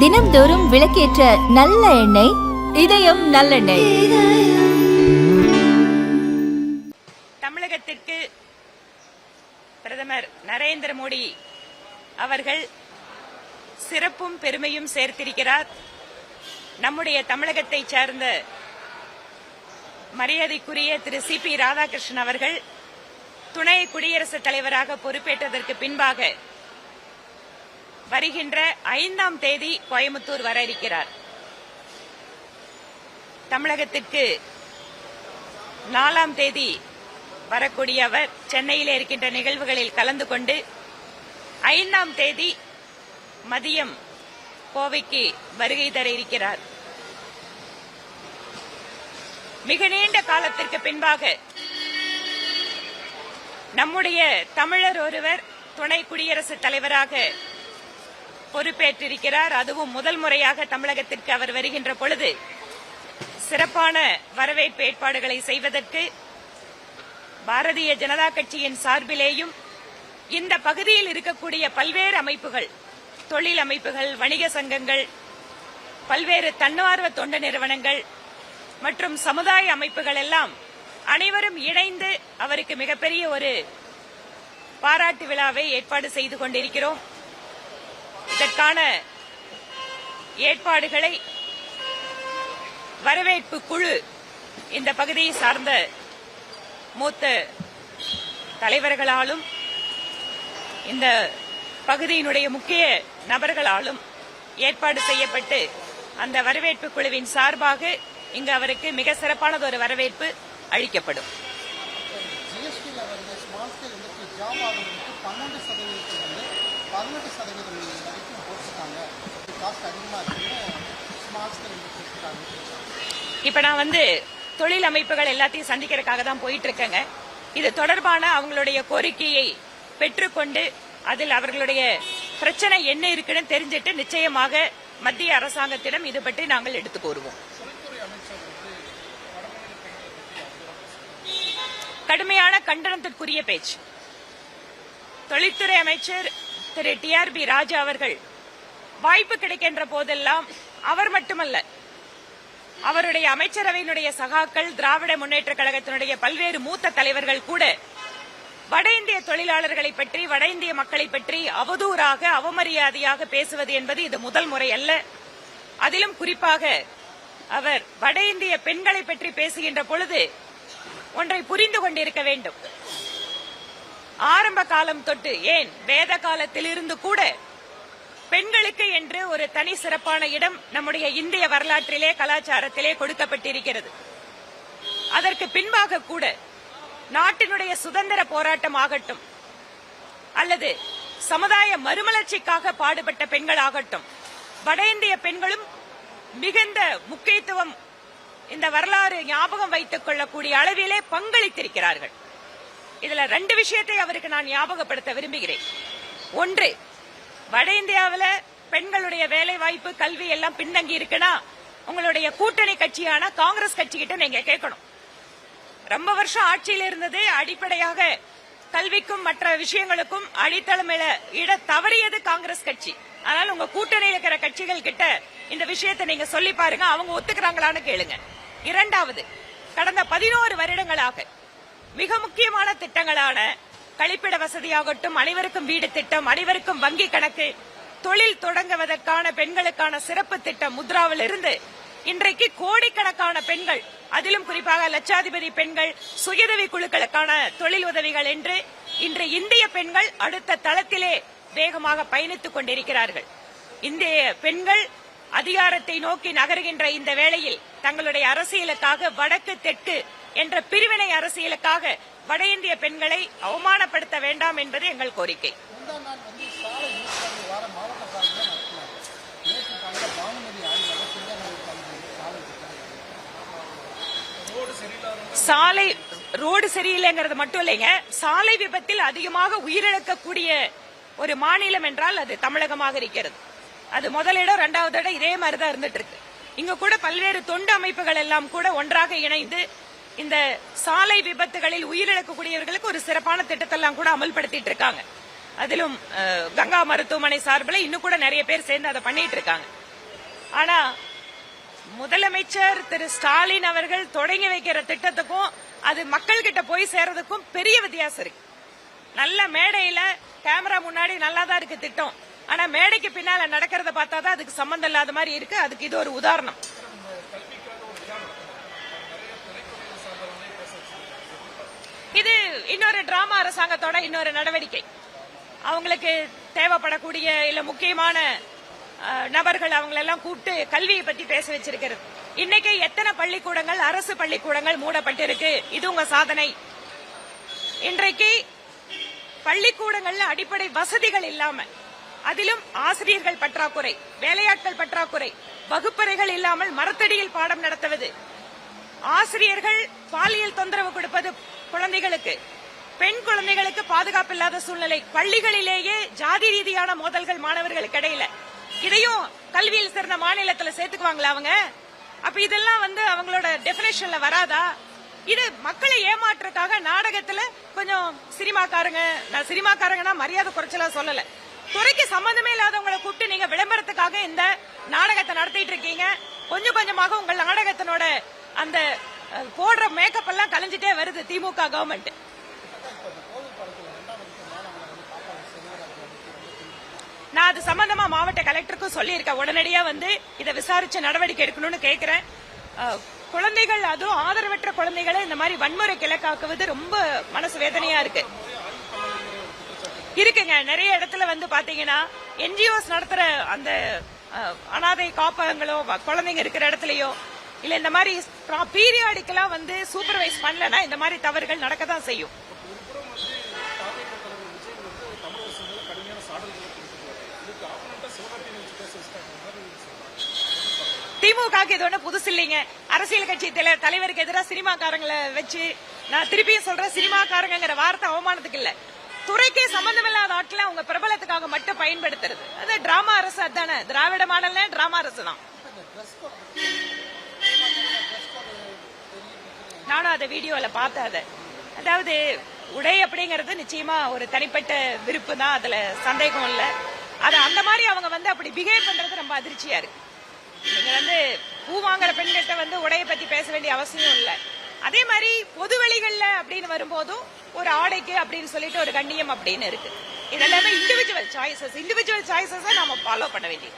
தினம்தோறும் விளக்கேற்ற நல்ல எண்ணெய் இதயம் நல்லெண்ணெய். தமிழகத்திற்கு பிரதமர் நரேந்திர மோடி அவர்கள் சிறப்பும் பெருமையும் சேர்த்திருக்கிறார். நம்முடைய தமிழகத்தை சார்ந்த மரியாதைக்குரிய திரு சி.பி. ராதாகிருஷ்ணன் அவர்கள் துணை குடியரசுத் தலைவராக பொறுப்பேற்றதற்கு பின்பாக வருகின்ற 5ஆம் தேதி கோயம்புத்தூர் வர இருக்கிறார். தமிழகத்திற்கு 4ஆம் தேதி வரக்கூடிய அவர் சென்னையில் இருக்கின்ற நிகழ்வுகளில் கலந்து கொண்டு 5ஆம் தேதி மதியம் கோவைக்கு வருகை தர இருக்கிறார். மிக நீண்ட காலத்திற்கு பின்பாக நம்முடைய தமிழர் ஒருவர் துணை குடியரசுத் தலைவராக பொறுப்பேற்றிருக்கிறார். அதுவும் முதல் முறையாக தமிழகத்திற்கு அவர் வருகின்ற பொழுது சிறப்பான வரவேற்பு ஏற்பாடுகளை செய்வதற்கு பாரதிய ஜனதா கட்சியின் சார்பிலேயும் இந்த பகுதியில் இருக்கக்கூடிய பல்வேறு அமைப்புகள், தொழில் அமைப்புகள், வணிக சங்கங்கள், பல்வேறு தன்னார்வ தொண்டு நிறுவனங்கள் மற்றும் சமுதாய அமைப்புகள் எல்லாம் அனைவரும் இணைந்து அவருக்கு மிகப்பெரிய ஒரு பாராட்டு விழாவை ஏற்பாடு செய்து கொண்டிருக்கிறோம். இதற்கான ஏற்பாடுகளை வரவேற்பு குழு, இந்த பகுதியை சார்ந்த மூத்த தலைவர்களாலும் இந்த பகுதியினுடைய முக்கிய நபர்களாலும் ஏற்பாடு செய்யப்பட்டு அந்த வரவேற்பு குழுவின் சார்பாக இங்கு அவருக்கு மிக சிறப்பானது ஒரு வரவேற்பு அளிக்கப்படும். இப்ப நான் தொழில் அமைப்புகள் எல்லாத்தையும் சந்திக்கிறதுக்காக தான் போயிட்டு இருக்கேங்க. இது தொடர்பான அவங்களுடைய கோரிக்கையை பெற்றுக்கொண்டு அதில் அவர்களுடைய பிரச்சனை என்ன இருக்குன்னு தெரிஞ்சிட்டு நிச்சயமாக மத்திய அரசாங்கத்திடம் இது பற்றி நாங்கள் எடுத்து கூறுவோம். கடுமையான கண்டனத்திற்குரிய பேச்சு. தொழில்துறை அமைச்சர் திரு டி.ஆர்.பி. ராஜா அவர்கள் வாய்ப்பு கிடைக்கின்ற போதெல்லாம் அவர் மட்டுமல்ல, அவருடைய அமைச்சரவையினுடைய சகாக்கள், திராவிட முன்னேற்ற கழகத்தினுடைய பல்வேறு மூத்த தலைவர்கள் கூட வட இந்திய தொழிலாளர்களை பற்றி, வட இந்திய மக்களை பற்றி அவதூறாக, அவமரியாதையாக பேசுவது என்பது இது முதல் முறை அல்ல. அதிலும் குறிப்பாக அவர் வட இந்திய பெண்களை பற்றி பேசுகின்ற பொழுது ஒன்றை புரிந்து கொண்டிருக்க வேண்டும். ஆரம்ப காலம் தொட்டு, ஏன் வேத காலத்திலிருந்து கூட பெண்களுக்கு என்று ஒரு தனி சிறப்பான இடம் நம்முடைய இந்திய வரலாற்றிலே, கலாச்சாரத்திலே கொடுக்கப்பட்டிருக்கிறது. அதற்கு பின்பாக கூட நாட்டினுடைய சுதந்திர போராட்டம் ஆகட்டும், அல்லது சமுதாய மறுமலர்ச்சிக்காக பாடுபட்ட பெண்கள் ஆகட்டும், வட இந்திய பெண்களும் மிகுந்த முக்கியத்துவம் இந்த வரலாறு ஞாபகம் வைத்துக் கொள்ளக்கூடிய அளவிலே பங்களித்திருக்கிறார்கள். இதுல 2 விஷயத்தை அவருக்கு நான் ஞாபகப்படுத்த விரும்புகிறேன். ஒன்று, வட இந்தியாவில் பெண்களுடைய வேலை வாய்ப்பு, கல்வி எல்லாம் பின்தங்கி இருக்குன்னா உங்களுடைய கூட்டணி கட்சியான காங்கிரஸ் கட்சி கிட்ட நீங்க கேட்கணும். ரொம்ப வருஷம் ஆட்சியில் இருந்தது, அடிப்படையாக கல்விக்கும் மற்ற விஷயங்களுக்கும் அடித்தளமிட இட தவறியது காங்கிரஸ் கட்சி. அதனால உங்க கூட்டணியில் இருக்கிற கட்சிகள் கிட்ட இந்த விஷயத்தை நீங்க சொல்லி பாருங்க, அவங்க ஒத்துக்கிறாங்களான்னு கேளுங்க. இரண்டாவது, கடந்த 11 வருடங்களாக மிக முக்கியமான திட்டங்களான கழிப்பிட வசதியாகட்டும், அனைவருக்கும் வீடு திட்டம், அனைவருக்கும் வங்கி கணக்கு, தொழில் தொடங்குவதற்கான பெண்களுக்கான சிறப்பு திட்டம் முத்ராவில் இருந்து இன்றைக்கு கோடிக்கணக்கான பெண்கள், அதிலும் குறிப்பாக லட்சாதிபதி பெண்கள், சுயதவி குழுக்களுக்கான தொழில் உதவிகள் என்று இன்று இந்திய பெண்கள் அடுத்த தளத்திலே வேகமாக பயணித்துக் கொண்டிருக்கிறார்கள். இந்திய பெண்கள் அதிகாரத்தை நோக்கி நகர்கின்ற இந்த வேளையில் தங்களுடைய அரசியலுக்காக வடக்கு தெற்கு என்ற பிரிவினை அரசியலுக்காக வட இந்திய பெண்களை அவமானப்படுத்த வேண்டாம் என்பது எங்கள் கோரிக்கை. சாலை ரோடு சரியில்லைங்கிறது மட்டும் இல்லைங்க, சாலை விபத்தில் அதிகமாக உயிரிழக்கக்கூடிய ஒரு மாநிலம் என்றால் அது தமிழகமாக இருக்கிறது. அது முதலிடம், 2வது இடம் இதே மாதிரிதான் இருந்துட்டு இருக்கு. இங்க கூட பல்வேறு தொண்டு அமைப்புகள் எல்லாம் கூட ஒன்றாக இணைந்து இந்த சாலை விபத்துகளில் உயிரிழக்கக்கூடியவர்களுக்கு ஒரு சிறப்பான திட்டத்தெல்லாம் கூட அமல்படுத்திட்டு இருக்காங்க. அதிலும் கங்கா மருத்துவமனை சார்பில் இன்னும் கூட நிறைய பேர் சேர்ந்து அதை பண்ணிட்டு இருக்காங்க. ஆனா முதலமைச்சர் திரு ஸ்டாலின் அவர்கள் தொடங்கி வைக்கிற திட்டத்துக்கும் அது மக்கள் கிட்ட போய் சேர்றதுக்கும் பெரிய வித்தியாசம் இருக்கு. நல்ல மேடையில கேமரா முன்னாடி நல்லாதான் இருக்கு திட்டம், ஆனா மேடைக்கு பின்னால நடக்கிறத பார்த்தாதான் அதுக்கு சம்பந்தம் இல்லாத மாதிரி இருக்கு. அதுக்கு இது ஒரு உதாரணம். இது இன்னொரு டிராமா அரசாங்கத்தோட இன்னொரு நடவடிக்கை. அவங்களுக்கு தேவைப்படக்கூடிய இல்ல முக்கியமான நபர்கள் அவங்களெல்லாம் கூப்பிட்டு கல்வியை பத்தி பேச வச்சிருக்கிறது. இன்னைக்கு எத்தனை பள்ளிக்கூடங்கள், அரசு பள்ளிக்கூடங்கள் மூடப்பட்டிருக்கு, இது உங்க சாதனை. இன்றைக்கு பள்ளிக்கூடங்கள்ல அடிப்படை வசதிகள் இல்லாம, அதிலும் ஆசிரியர்கள் பற்றாக்குறை, வேலையாட்கள் பற்றாக்குறை, வகுப்பறைகள் இல்லாமல் மரத்தடியில் பாடம் நடத்துவது, ஆசிரியர்கள் பாலியல் தொந்தரவு கொடுப்பது குழந்தைகளுக்கு, பெண் குழந்தைகளுக்கு பாதுகாப்பு இல்லாத சூழ்நிலை, பள்ளிகளிலேயே ஜாதி ரீதியான மோதல்கள் மாணவர்களுக்கு இடையில. இதையும் கல்வியில் சிறந்த மாநிலத்துல சேர்த்துக்குவாங்களா அவங்க? அப்ப இதெல்லாம் அவங்களோட டெபினேஷன்ல வராதா? இது மக்களை ஏமாற்றுறதுக்காக நாடகத்துல கொஞ்சம் சினிமாக்காரங்கன்னா மரியாதை குறைச்சலா சொல்லல, துறைக்கு சம்பந்தமே இல்லாதவங்களை கூப்பிட்டு நீங்க விளம்பரத்துக்காக இந்த நாடகத்தை நடத்திட்டு இருக்கீங்க. கொஞ்சம் கொஞ்சமாக உங்கள் நாடகத்தினோட அந்த போடுற மேக்கப் எல்லாம் கலைஞ்சிட்டே வருது திமுக கவர்மெண்ட். நான் அது சம்பந்தமா மாவட்ட கலெக்டருக்கும் சொல்லியிருக்கேன். உடனடியா இதை விசாரிச்சு நடவடிக்கை எடுக்கணும்னு கேட்கிறேன். குழந்தைகள், அதுவும் ஆதரவற்ற குழந்தைகளை இந்த மாதிரி வன்முறை கிழக்காக்குவது ரொம்ப மனசு வேதனையா இருக்குங்க. நிறைய இடத்துல பாத்தீங்கன்னா என்ஜிஓஸ் நடத்துற அந்த அனாதை காப்பகங்களோ குழந்தைங்க இருக்கிற இடத்துலயோ இல்ல இந்த மாதிரி பீரியாடிக்கெல்லாம் சூப்பர்வைஸ் பண்ணலன்னா இந்த மாதிரி தவறுகள் நடக்கத்தான் செய்யும். திமுக இது ஒண்ணு புதுசு இல்லைங்க. அரசியல் கட்சி தலைவருக்கு எதிராக சினிமாக்காரங்களை வச்சு, நான் திருப்பியும் சொல்றேன், சினிமாக்காரங்கிற வார்த்தை அவமானத்துக்கு இல்ல, துறைக்கே சம்பந்தமில்லாத ஆட்களை அவங்க பிரபலத்துக்காக மட்டும் பயன்படுத்துறது. அது டிராமா அரசு. அதுதானே திராவிட மாடல்ல டிராமா அரசு தான். நானும் அதை வீடியோல பார்த்தேன். அதாவது உடை அப்படிங்கறது நிச்சயமா ஒரு தனிப்பட்ட விருப்பு தான், அதுல சந்தேகம் இல்ல. அது அந்த மாதிரி அவங்க அப்படி பிஹேவ் பண்றது ரொம்ப அதிர்ச்சியா இருக்கு. நீங்க பூ வாங்குற பெண்கிட்ட உடையை பத்தி பேச வேண்டிய அவசியம் இல்ல. அதே மாதிரி பொது வெளிகள்ல அப்படின்னு வரும்போதும் ஒரு ஆடைக்கு அப்படின்னு சொல்லிட்டு ஒரு கண்ணியம் அப்படின்னு இருக்கு. இதெல்லாமே இண்டிவிஜுவல் சாய்ஸஸ் நாம ஃபாலோ பண்ண வேண்டியது.